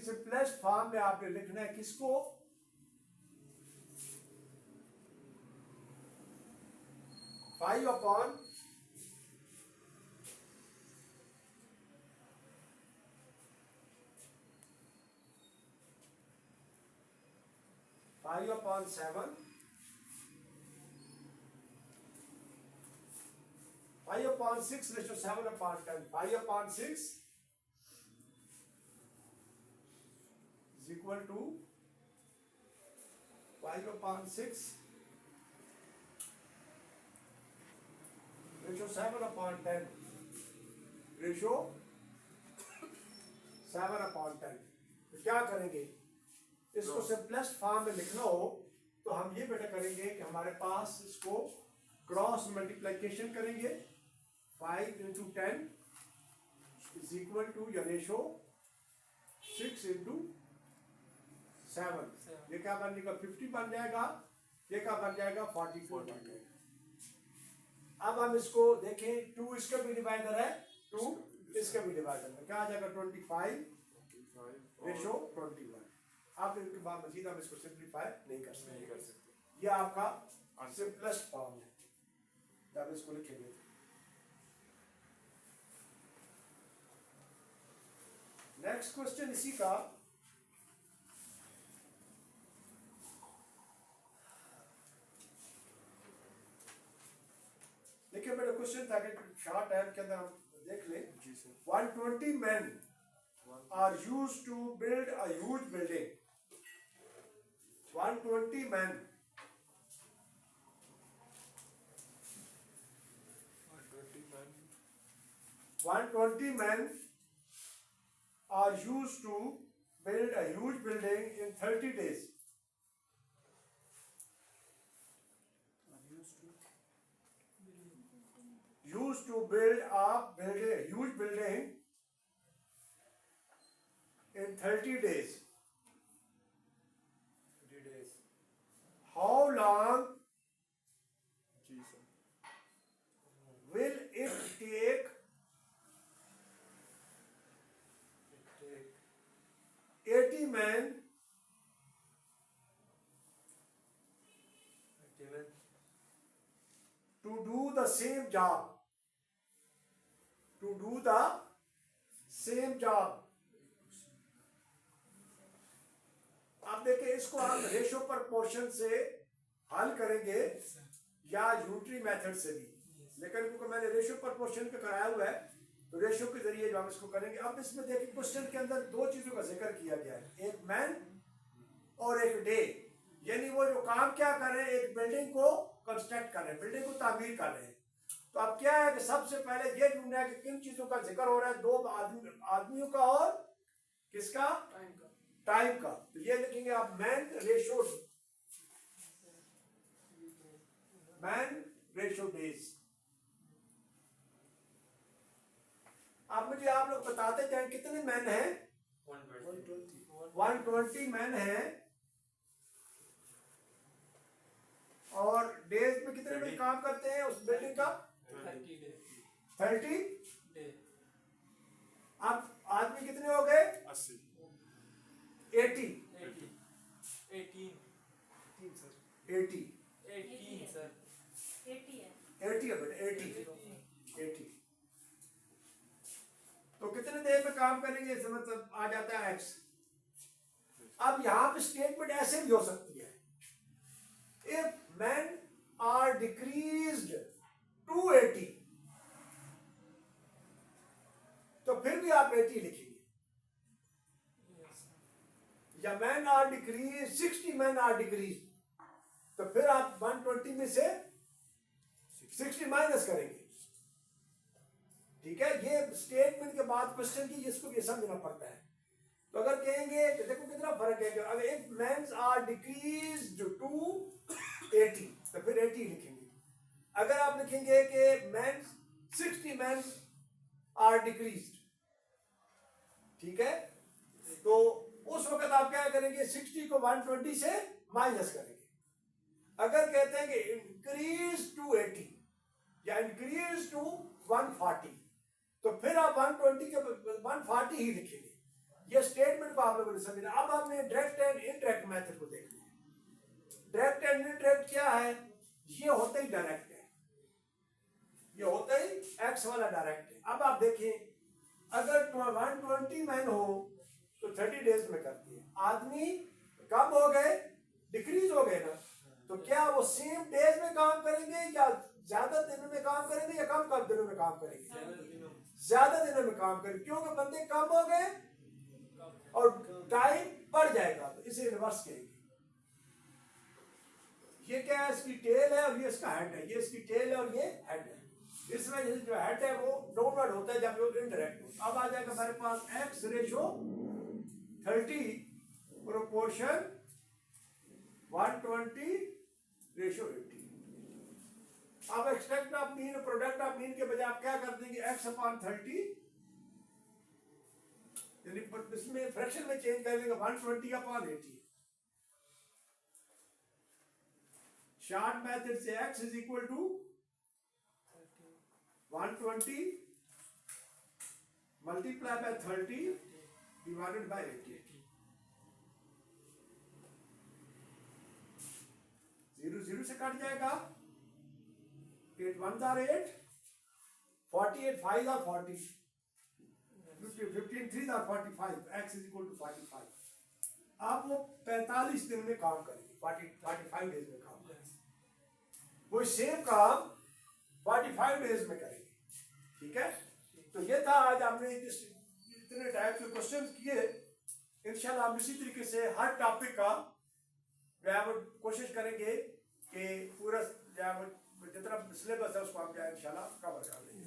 Simplest form में आपने लिखना है किसको, 5 upon 7, 5 upon 6 ratio 7 upon 10, 5 upon 6 is equal to 5 upon 6 ratio 7 upon 10, ratio 7 upon 10। तो क्या करेंगे, इसको सिंपलेस्ट फॉर्म में लिखना हो तो हम ये बेटा करेंगे कि हमारे पास इसको क्रॉस मल्टीप्लिकेशन करेंगे, 5 into 10 is equal to your ratio 6 into 7। ये क्या बन जाएगा, 50 बन जाएगा, ये क्या बन जाएगा, 44 बन जाएगा। अब हम इसको देखें, 2 इसका भी डिवाइडर है, 2 इसका भी डिवाइडर है, क्या आ जाएगा 25 रेशो 21। आप इनके बाद मजीद हम इसको सिंप्लीफाई नहीं कर सकते। ये आपका सिंपलेस्ट फॉर्म है, जब इसको लिखेंगे। नेक्स्ट क्वेश्चन इसी का, देखिए मेरा क्वेश्चन था कि शॉर्ट टाइम के अंदर हम देख लें। 120 men are used to build a huge building। 120 men 120 men are used to build a huge building in 30 days। Used to build a huge building in 30 days। How long will it take 80 men to do the same job? To do the same job। आप देखिए, इसको हम ratio proportion से हल करेंगे या unitary method से भी, लेकिन क्योंकि मैंने रेशो प्रपोर्शन पे कराया हुआ है तो रेशो के जरिए जो हम इसको करेंगे। अब इसमें देखिए क्वेश्चन के अंदर दो चीजों का जिक्र किया गया है, एक मैन और एक डे, यानी वो जो काम क्या कर रहे हैं, एक बिल्डिंग को कंस्ट्रक्ट कर रहे हैं, बिल्डिंग को तामीर कर रहे हैं। तो अब क्या है कि सबसे पहले ये ढूंढना है कि किन चीजों का जिक्र हो रहा है, दो आदमियों का और किसका, टाइम का। तो ये लिखेंगे आप मैन रेशो डेज। अब मुझे आप लोग बताते जाए कितने मैन हैं, 120 मैन हैं, और डेज में कितने लोग काम करते हैं उस बिल्डिंग का, 30। अब आदमी कितने हो गए, 80 80 तो कितने देर में काम करेंगे, इसका मतलब आ जाता है एक्स। अब यहां पे स्टेटमेंट ऐसे भी हो सकती है, if men are decreased to 80, तो फिर भी आप 80 लिखेंगे, या men are decreased, 60 men are decreased, तो फिर आप 120 में से 60 माइनस करेंगे। ठीक है, ये स्टेटमेंट के बाद क्वेश्चन की इसको भी समझना पड़ता है। तो अगर कहेंगे कि देखो कितना फर्क है, अगर if means are decreased to 80 तो फिर 80 लिखेंगे। अगर आप लिखेंगे कि मेंस 60 मेंस आर डिक्रीज्ड, ठीक है, तो उस वक्त आप क्या करेंगे, 60 को 120 से माइनस करेंगे। अगर कहते हैं कि इंक्रीज टू 80 या इंक्रीज टू 140, तो फिर आप 120 के 140 ही लिखेंगे, ये स्टेटमेंट को आप लोगों ने समझना। अब आपने डायरेक्ट एंड इनडायरेक्ट मेथड को देखना है। डायरेक्ट एंड इनडायरेक्ट क्या है? ये होते ही डायरेक्ट है, ये होता ही एक्स वाला डायरेक्ट है। अब आप देखें, अगर 120 मैन हो तो 30 डेज में करती है। आदमी कम हो गए, डिक्रीज हो गए ना, तो क्या वो सेम डेज में काम करेंगे या ज्यादा दिनों में काम करेंगे या कम कम दिनों में काम करेंगे? ज्यादा दिनों में काम करेंगे, क्योंकि बंदे कम हो गए और टाइम बढ़ जाएगा, तो इसे रिवर्स करेंगे। ये क्या है? इसकी टेल है और ये इसका हेड है, ये इसकी टेल है और ये हेड है। इसमें जो हेड है वो डाउनवर्ड होता है जब वो इनडायरेक्ट हो। अब आ जाएगा हमारे पास x रेशो 30 प्रोपोर्शन 120 रेशो 80। अब extract of mean, product of mean के बजाय आप क्या कर देंगे? x अपॉन 30, यानी इसमें फ्रैक्शन में चेंज कर देंगे 120 अपॉन 80। शॉर्ट मेथड से x is equal to 120 multiply by 30 divided by 80। 0 0 से कट जाएगा, 8 1 are 8, 48 5 are 40, 15 3 are 45, x is equal to 45। आप वो 45 दिन में काम करेंगे, 45 डेज में काम करेंगे, वो सेम काम 45 डेज में करेंगे। ठीक है, तो ये था आज हमने इतने टाइप के क्वेश्चन किए। इंशाल्लाह हम इसी तरीके से हर टॉपिक का कोशिश करेंगे कि पूरा जितना सिलेबस है उसको हम इंशाल्लाह कवर कर लेंगे।